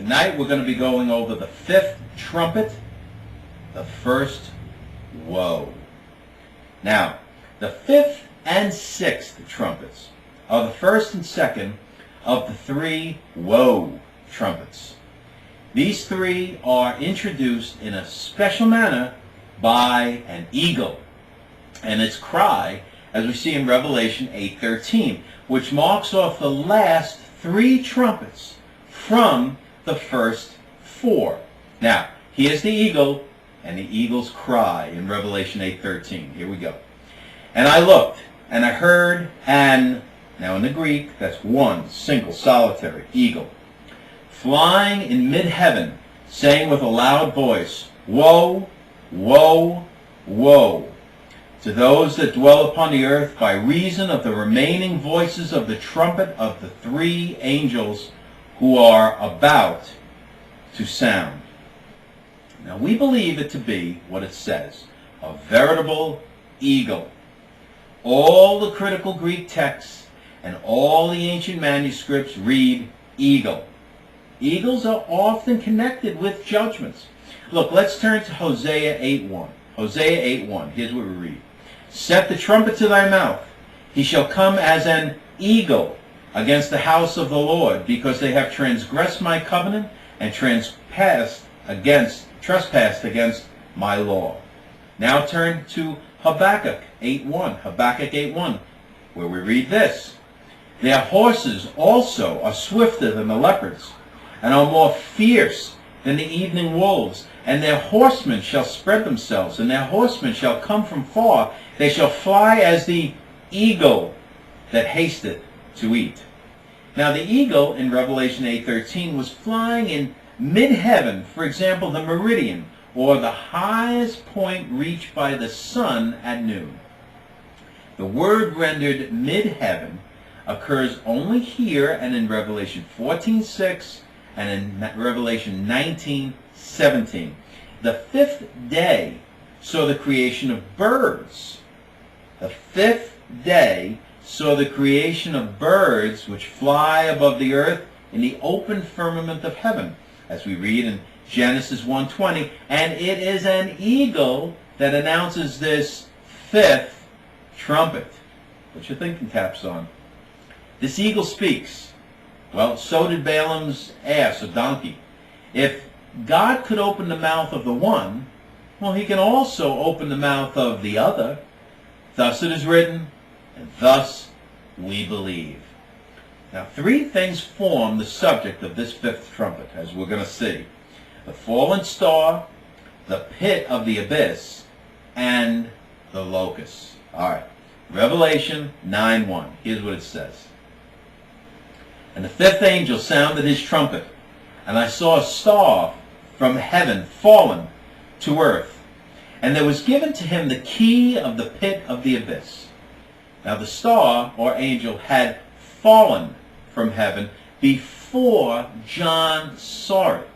Tonight we're going to be going over the fifth trumpet, the first woe. Now, the fifth and sixth trumpets are the first and second of the three woe trumpets. These three are introduced in a special manner by an eagle and its cry, as we see in Revelation 8:13, which marks off the last three trumpets from the first four. Now, here's the eagle and the eagle's cry in Revelation 8:13. Here we go. And I looked, and I heard now in the Greek, that's one single solitary eagle, flying in mid-heaven, saying with a loud voice, Woe, woe, woe, to those that dwell upon the earth by reason of the remaining voices of the trumpet of the three angels who are about to sound. Now we believe it to be what it says, a veritable eagle. All the critical Greek texts and all the ancient manuscripts read eagle. Eagles are often connected with judgments. Look, let's turn to Hosea 8:1. Hosea 8:1. Here's what we read. Set the trumpet to thy mouth. He shall come as an eagle against the house of the Lord, because they have transgressed my covenant and trespassed against my law. Now turn to Habakkuk 8:1. Habakkuk 8:1, where we read this. Their horses also are swifter than the leopards, and are more fierce than the evening wolves. And their horsemen shall spread themselves, and their horsemen shall come from far. They shall fly as the eagle that hasteth to eat. Now the eagle in Revelation 8:13 was flying in mid-heaven, for example, the meridian, or the highest point reached by the sun at noon. The word rendered mid-heaven occurs only here and in Revelation 14:6 and in Revelation 19:17. The fifth day saw the creation of birds. The fifth day saw the creation of birds which fly above the earth in the open firmament of heaven, as we read in Genesis 1:20, and it is an eagle that announces this fifth trumpet. Put your thinking caps on. This eagle speaks. Well, so did Balaam's ass or donkey. If God could open the mouth of the one, well, he can also open the mouth of the other. Thus it is written, and thus we believe. Now, three things form the subject of this fifth trumpet, as we're going to see. The fallen star, the pit of the abyss, and the locusts. All right. Revelation 9:1. Here's what it says. And the fifth angel sounded his trumpet, and I saw a star from heaven fallen to earth. And there was given to him the key of the pit of the abyss. Now the star, or angel, had fallen from heaven before John saw it.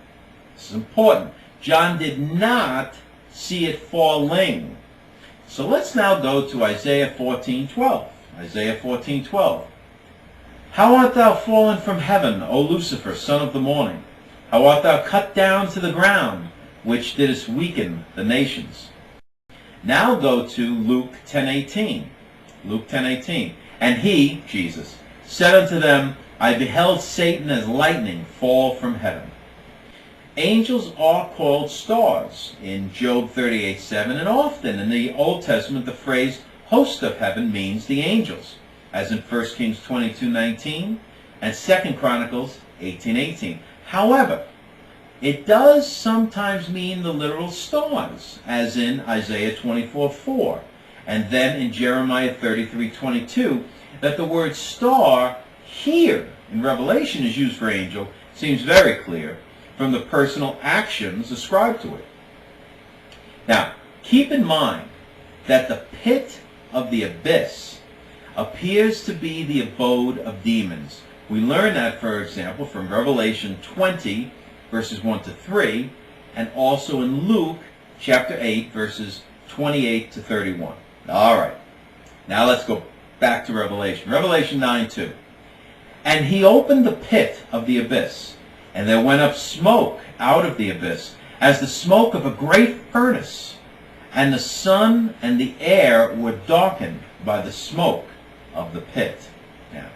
This is important. John did not see it falling. So let's now go to Isaiah 14:12. Isaiah 14:12. How art thou fallen from heaven, O Lucifer, son of the morning? How art thou cut down to the ground, which didst weaken the nations? Now go to Luke 10:18. Luke 10:18. And he, Jesus, said unto them, I beheld Satan as lightning fall from heaven. Angels are called stars in Job 38:7, and often in the Old Testament the phrase host of heaven means the angels, as in 1 Kings 22:19 and 2 Chronicles 18:18. However, it does sometimes mean the literal stars, as in Isaiah 24:4, and then in Jeremiah 33:22, that the word star here in Revelation is used for angel seems very clear from the personal actions ascribed to it. Now, keep in mind that the pit of the abyss appears to be the abode of demons. We learn that, for example, from Revelation 20, verses 1 to 3, and also in Luke chapter 8, verses 28 to 31. All right. Now let's go back to Revelation. Revelation 9:2. And he opened the pit of the abyss, And there went up smoke out of the abyss, as the smoke of a great furnace, and the sun and the air were darkened by the smoke of the pit. Now,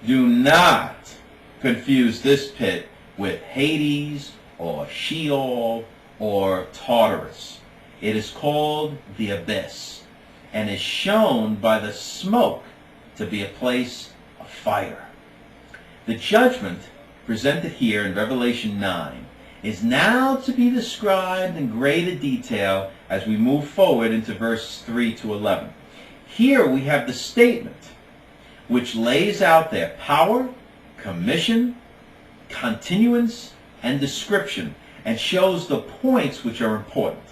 do not confuse this pit with Hades or Sheol or Tartarus. It is called the abyss, and is shown by the smoke to be a place of fire. The judgment presented here in Revelation 9 is now to be described in greater detail as we move forward into verses 3 to 11. Here we have the statement which lays out their power, commission, continuance, and description, and shows the points which are important.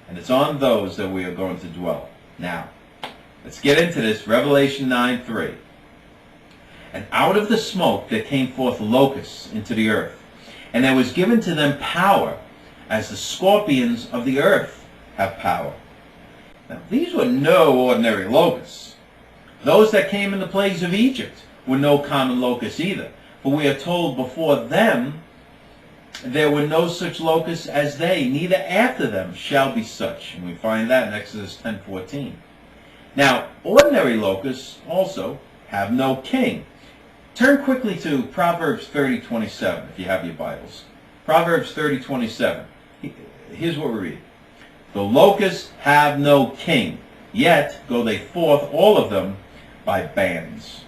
And it's on those that we are going to dwell. Now, let's get into this. Revelation 9:3. And out of the smoke there came forth locusts into the earth, and there was given to them power, as the scorpions of the earth have power. Now, these were no ordinary locusts. Those that came in the plagues of Egypt were no common locusts either, for we are told before them there were no such locusts as they, neither after them shall be such. And we find that in Exodus 10:14. Now, ordinary locusts also have no king. Turn quickly to Proverbs 30:27, if you have your Bibles. Proverbs 30:27. Here's what we read. The locusts have no king, yet go they forth all of them by bands.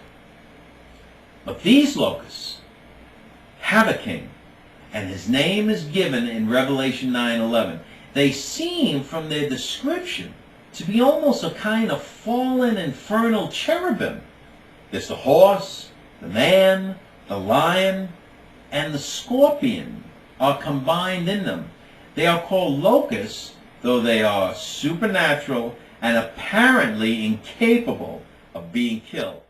But these locusts have a king, and his name is given in Revelation 9:11. They seem, from their description, to be almost a kind of fallen infernal cherubim. There's the horse, the man, the lion, and the scorpion are combined in them. They are called locusts, though they are supernatural and apparently incapable of being killed.